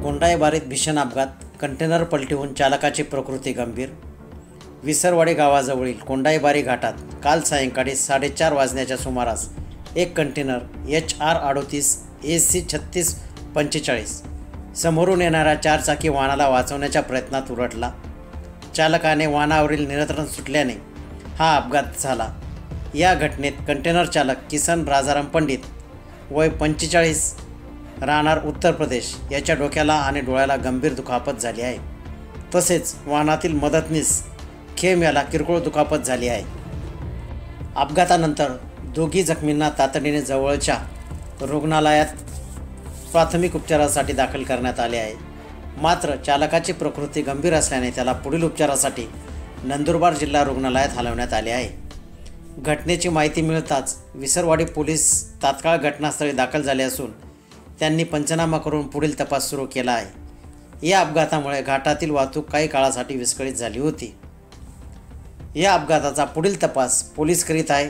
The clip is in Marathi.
कोंडाईबारीत भीषण अपघात, कंटेनर पलटीहून चालकाची प्रकृती गंभीर। विसरवाडी गावाजवळील कोंडाईबारी घाटात काल सायंकाळी 4:30 वाजण्याच्या सुमारास एक कंटेनर HR38 AC 3645 समोरून येणाऱ्या 4 चाकी वाहनाला वाचवण्याच्या प्रयत्नात उलटला। चालकाने वाहनावरील नियंत्रण सुटल्याने हा अपघात झाला। या घटनेत कंटेनर चालक किसन राजाराम पंडित वय 45 राहणार उत्तर प्रदेश याच्या डोक्याला आणि डोळ्याला गंभीर दुखापत झाली आहे। तसेच वाहनातील मदतनीस खेम याला किरकोळ दुखापत झाली आहे। अपघातानंतर दोघी जखमींना तातडीने जवळच्या रुग्णालयात प्राथमिक उपचारासाठी दाखल करण्यात आले आहे। मात्र चालकाची प्रकृती गंभीर असल्याने त्याला पुढील उपचारासाठी नंदुरबार जिल्हा रुग्णालयात हलवण्यात आले आहे। घटनेची माहिती मिळताच विसरवाडी पोलीस तात्काळ घटनास्थळी दाखल झाले असून त्यांनी पंचनामा करून पुढील तपास सुरू केला आहे। या अपघातामुळे घाटातील वाहतूक काही काळासाठी विस्कळीत झाली होती। या अपघाताचा पुढील तपास पोलीस करीत आहे।